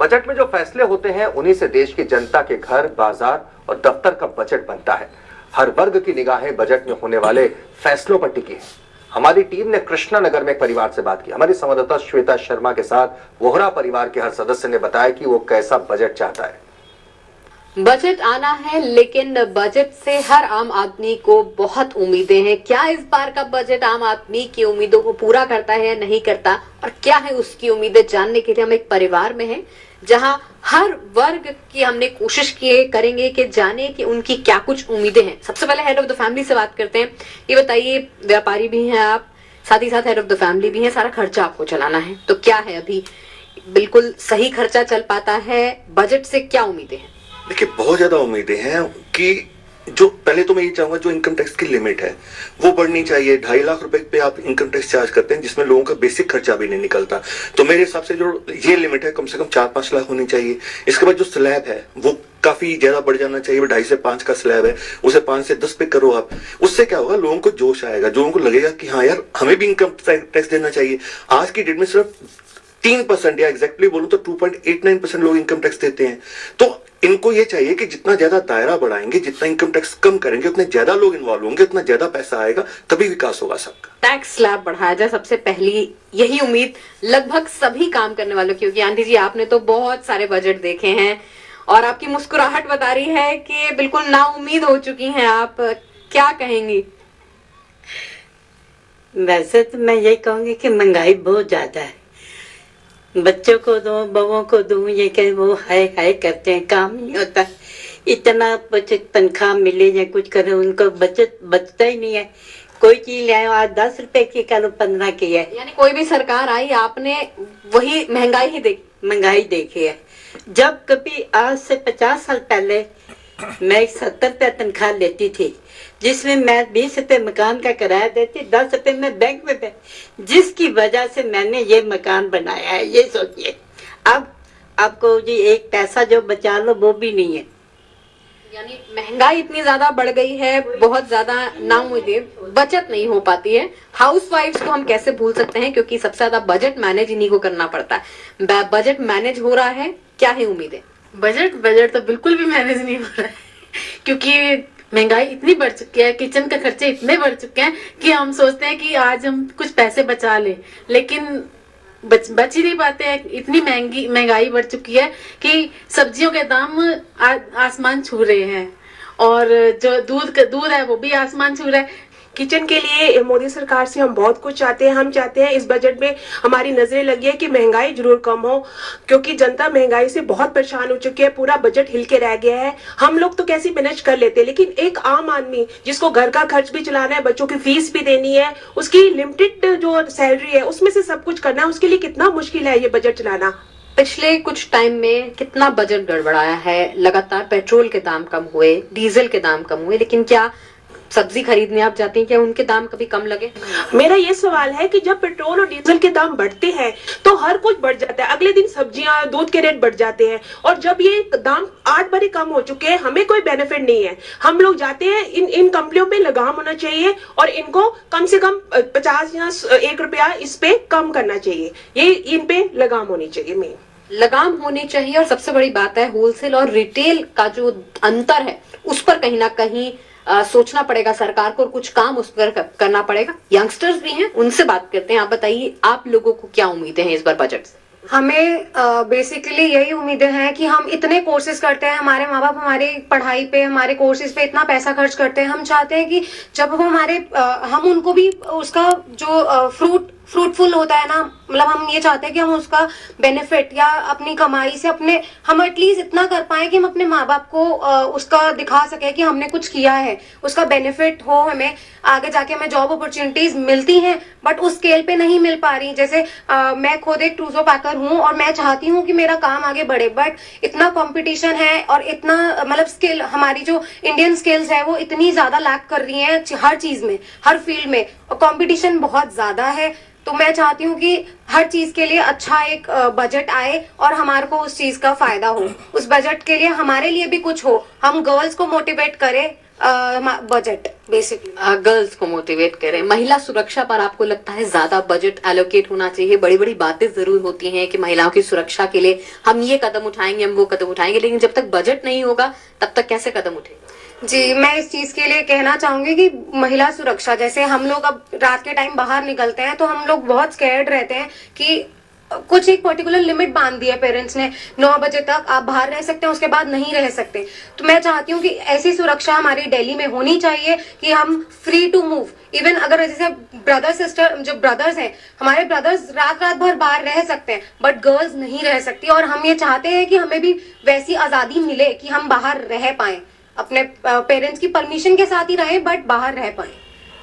Budget में जो फैसले होते हैं उन्हीं से देश की जनता के घर, बाजार और दफ्तर का बजट बनता है। हर वर्ग की निगाहें बजट में होने वाले फैसलों पर टिकी है। हमारी टीम ने कृष्णा नगर में एक परिवार से बात की। हमारी संवाददाता श्वेता शर्मा के साथ वोहरा परिवार के हर सदस्य ने बताया कि वो कैसा बजट चाहता है। बजट आना है, लेकिन बजट से हर आम आदमी को बहुत उम्मीदें हैं। क्या इस बार का बजट आम आदमी की उम्मीदों को पूरा करता है या नहीं करता, और क्या है उसकी उम्मीदें, जानने के लिए हम एक परिवार में हैं जहां हर वर्ग की हमने कोशिश करेंगे कि जाने कि उनकी क्या कुछ उम्मीदें हैं। सबसे पहले हेड ऑफ द फैमिली से बात करते हैं। ये बताइए, व्यापारी भी हैं आप, साथ ही साथ हेड ऑफ द फैमिली भी हैं, सारा खर्चा आपको चलाना है, तो क्या है अभी बिल्कुल सही खर्चा चल पाता है? बजट से क्या उम्मीदें हैं? देखिए, बहुत ज्यादा उम्मीदें हैं कि जो पहले तो मैं ये चाहूंगा, जो इनकम टैक्स की लिमिट है वो बढ़नी चाहिए। 2.5 लाख रुपए पे आप इनकम टैक्स चार्ज करते हैं, जिसमें लोगों का बेसिक खर्चा भी नहीं निकलता। तो मेरे हिसाब से जो ये लिमिट है, कम से कम 4-5 लाख होनी चाहिए। इसके बाद जो स्लैब है वो काफी ज्यादा बढ़ जाना चाहिए। 2.5 से 5 का स्लैब है, उसे 5 से 10 पे करो आप। उससे क्या होगा, लोगों को जोश आएगा, लोगों को लगेगा कि हाँ यार, हमें भी इनकम टैक्स देना चाहिए। आज की डेट में सिर्फ 3% या एग्जैक्टली बोलूं तो 2.89% लोग इनकम टैक्स देते हैं। तो इनको ये चाहिए कि जितना ज्यादा दायरा बढ़ाएंगे, जितना इनकम टैक्स कम करेंगे, उतने ज्यादा लोग इन्वॉल्व होंगे, उतना ज्यादा पैसा आएगा, तभी विकास होगा सबका। टैक्स स्लैब बढ़ाया जाए, सबसे पहली यही उम्मीद लगभग सभी काम करने वालों की होगी। आंटी जी, आपने तो बहुत सारे बजट देखे हैं और आपकी मुस्कुराहट बता रही है कि बिल्कुल ना उम्मीद हो चुकी हैं आप, क्या कहेंगी? वैसे तो मैं ये कहूंगी कि महंगाई बहुत ज्यादा है। बच्चों को दो, बहुओं को दो, ये कह वो हाय हाय करते हैं, काम नहीं होता। इतना बचत, तनख्वाह मिले या कुछ करे, उनको बचत बचता ही नहीं है। कोई चीज ले आयो, आज 10 रुपए की, कल 15 की है। यानी कोई भी सरकार आई, आपने वही महंगाई देखी है। जब कभी आज से 50 साल पहले मैं 70 रुपया तनख्वाह लेती थी, जिसमें मैं 20 रुपए मकान का किराया देती, 10 रुपए मैं बैंक में दे, जिसकी वजह से मैंने ये मकान बनाया है। ये सोचिए, अब आपको जी एक पैसा जो बचा लो वो भी नहीं है। यानी महंगाई इतनी ज्यादा बढ़ गई है, बहुत ज्यादा नाउम्मीद, बचत नहीं हो पाती है। हाउसवाइफ्स को हम कैसे भूल सकते हैं, क्योंकि सबसे ज्यादा बजट मैनेज इन्हीं को करना पड़ता है। बजट मैनेज हो रहा है, क्या है उम्मीदें? बजट तो बिल्कुल भी मैनेज नहीं हो रहा है, क्योंकि महंगाई इतनी बढ़ चुकी है, किचन के खर्चे इतने बढ़ चुके हैं कि हम सोचते हैं कि आज हम कुछ पैसे बचा लें, लेकिन बच ही नहीं पाते हैं। इतनी महंगाई बढ़ चुकी है कि सब्जियों के दाम आसमान छू रहे हैं, और जो दूध है वो भी आसमान छू रहा है। किचन के लिए मोदी सरकार से हम बहुत कुछ चाहते हैं। हम चाहते हैं इस बजट में हमारी नजरें लगी है कि महंगाई जरूर कम हो, क्योंकि जनता महंगाई से बहुत परेशान हो चुकी है। पूरा बजट हिल के रह गया है। हम लोग तो कैसे मैनेज कर लेते हैं, लेकिन एक आम आदमी जिसको घर का खर्च भी चलाना है, बच्चों की फीस भी देनी है, उसकी लिमिटेड जो सैलरी है उसमें से सब कुछ करना है, उसके लिए कितना मुश्किल है ये बजट चलाना। पिछले कुछ टाइम में कितना बजट गड़बड़ाया है। लगातार पेट्रोल के दाम कम हुए, डीजल के दाम कम हुए, लेकिन क्या सब्जी खरीदने आप जाते हैं, क्या उनके दाम कभी कम लगे? मेरा ये सवाल है कि जब पेट्रोल और डीजल के दाम बढ़ते हैं तो हर कुछ बढ़ जाता है। अगले दिन सब्जियां, दूध के रेट बढ़ जाते हैं, और जब ये दाम 8 बारी कम हो चुके हैं, हमें कोई बेनिफिट नहीं है। हम लोग जाते हैं, इन कंपनियों पे लगाम होना चाहिए और इनको कम से कम 50 या 1 रुपया इस पे कम करना चाहिए। ये इन पे लगाम होनी चाहिए, लगाम होनी चाहिए। और सबसे बड़ी बात है, होलसेल और रिटेल का जो अंतर है उस पर कहीं ना कहीं सोचना पड़ेगा सरकार को, और कुछ काम उस पर करना पड़ेगा। यंगस्टर्स भी हैं, उनसे बात करते हैं। आप बताइए, आप लोगों को क्या उम्मीदें हैं इस बार बजट से? हमें बेसिकली यही उम्मीदें हैं कि हम इतने कोर्सेज करते हैं, हमारे माँ बाप हमारी पढ़ाई पे, हमारे कोर्सेज पे इतना पैसा खर्च करते हैं। हम चाहते हैं कि जब वो हम उनको भी उसका जो फ्रूटफुल होता है ना, मतलब हम ये चाहते हैं कि हम उसका बेनिफिट या अपनी कमाई से हम एटलीस्ट इतना कर पाए कि हम अपने माँ बाप को उसका दिखा सके कि हमने कुछ किया है, उसका बेनिफिट हो हमें। आगे जाके हमें जॉब अपॉर्चुनिटीज मिलती हैं, बट उस स्केल पे नहीं मिल पा रही। जैसे मैं खुद एक ट्रूजो पैकर हूँ और मैं चाहती हूँ कि मेरा काम आगे बढ़े, बट इतना कंपटीशन है और इतना मतलब स्किल, हमारी जो इंडियन स्किल्स है वो इतनी ज्यादा लैक कर रही है हर चीज में, हर फील्ड में, और कंपटीशन बहुत ज्यादा है। तो मैं चाहती हूँ कि हर चीज के लिए अच्छा एक बजट आए और हमारे को उस चीज का फायदा हो। उस बजट के लिए हमारे लिए भी कुछ हो, हम गर्ल्स को मोटिवेट करें बजट बेसिकली। गर्ल्स को मोटिवेट करें, महिला सुरक्षा पर आपको लगता है ज्यादा बजट एलोकेट होना चाहिए? बड़ी बड़ी बातें जरूर होती हैं कि महिलाओं की सुरक्षा के लिए हम ये कदम उठाएंगे, हम वो कदम उठाएंगे, लेकिन जब तक बजट नहीं होगा तब तक कैसे कदम उठेंगे? जी, मैं इस चीज के लिए कहना चाहूंगी कि महिला सुरक्षा, जैसे हम लोग अब रात के टाइम बाहर निकलते हैं तो हम लोग बहुत स्कैर्ड रहते हैं कि कुछ एक पर्टिकुलर लिमिट बांध दी है पेरेंट्स ने, 9 बजे तक आप बाहर रह सकते हैं, उसके बाद नहीं रह सकते। तो मैं चाहती हूँ कि ऐसी सुरक्षा हमारी दिल्ली में होनी चाहिए कि हम फ्री टू मूव, इवन अगर जैसे ब्रदर सिस्टर, जो ब्रदर्स हैं, हमारे ब्रदर्स रात रात भर बाहर रह सकते हैं बट गर्ल्स नहीं रह सकती। और हम ये चाहते हैं कि हमें भी वैसी आजादी मिले कि हम बाहर रह पाए, अपने पेरेंट्स की परमिशन के साथ ही रहें बट बाहर रह पाए।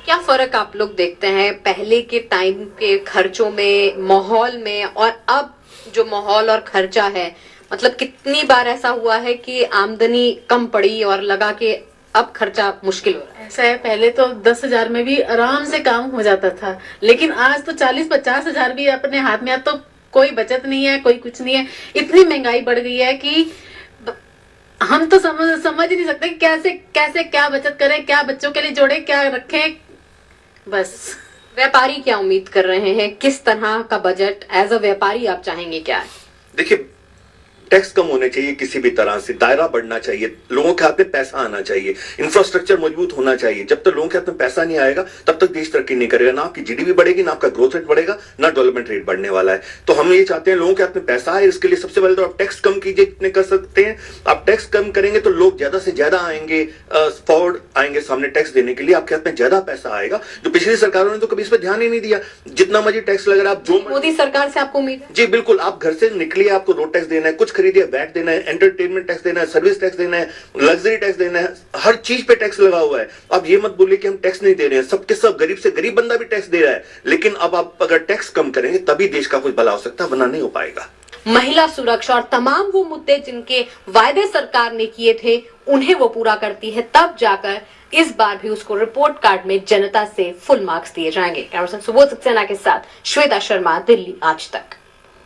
क्या फर्क आप लोग देखते हैं पहले के टाइम के खर्चों में, माहौल में, और अब जो माहौल और खर्चा है? मतलब कितनी बार ऐसा हुआ है कि आमदनी कम पड़ी और लगा कि अब खर्चा मुश्किल हो रहा है? ऐसा है, पहले तो 10,000 में भी आराम से काम हो जाता था, लेकिन आज तो 40-50 हजार भी अपने हाथ में, तो कोई बचत नहीं है, कोई कुछ नहीं है। इतनी महंगाई बढ़ गई है कि हम तो समझ ही नहीं सकते कि कैसे कैसे क्या बचत करें, क्या बच्चों के लिए जोड़े, क्या रखें। बस व्यापारी क्या उम्मीद कर रहे हैं? किस तरह का बजट एज अ व्यापारी आप चाहेंगे? क्या है? देखिए, टैक्स कम होने चाहिए, किसी भी तरह से दायरा बढ़ना चाहिए, लोगों के हाथ में पैसा आना चाहिए, इंफ्रास्ट्रक्चर मजबूत होना चाहिए। जब तक लोगों के हाथ में पैसा नहीं आएगा तब तक देश तरक्की नहीं करेगा, ना आपकी जीडीपी बढ़ेगी, ना आपका ग्रोथ रेट बढ़ेगा, ना डेवलपमेंट रेट बढ़ने वाला है। तो हम ये चाहते हैं लोगों के हाथ में पैसा आए। इसके लिए सबसे पहले तो आप टैक्स कम कीजिए जितने कर सकते हैं। आप टैक्स कम करेंगे तो लोग ज्यादा से ज्यादा आएंगे, फॉरवर्ड आएंगे सामने टैक्स देने के लिए, आपके हाथ में ज्यादा पैसा आएगा। जो पिछली सरकारों ने तो कभी इस पर ध्यान ही नहीं दिया, जितना मर्जी टैक्स लग रहा है, आप जो मोदी सरकार से आपको उम्मीद है? जी बिल्कुल, आप घर से निकलिए, आपको रोड टैक्स देना है, कुछ खरीदिए वैट देना है, एंटरटेनमेंट टैक्स देना है, सर्विस टैक्स देना है, लग्जरी टैक्स देना है, हर चीज पे टैक्स लगा हुआ है। आप ये मत बोलिए कि हम टैक्स नहीं दे रहे हैं, सबके सब गरीब से गरीब बंदा भी टैक्स दे रहा है। लेकिन अब आप अगर टैक्स कम करेंगे तभी देश का कुछ भला हो सकता है, वरना नहीं हो पाएगा। महिला सुरक्षा और तमाम वो मुद्दे जिनके वायदे सरकार ने किए थे उन्हें वो पूरा करती है, तब जाकर इस बार भी उसको रिपोर्ट कार्ड में जनता से फुल मार्क्स दिए जाएंगे। कैमरामैन सुबोध सक्सेना के साथ श्वेता शर्मा, दिल्ली आज तक।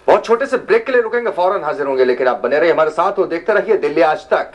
बहुत छोटे से ब्रेक के लिए रुकेंगे, फौरन हाजिर होंगे, लेकिन आप बने रहिए हमारे साथ और देखते रहिए दिल्ली आज तक।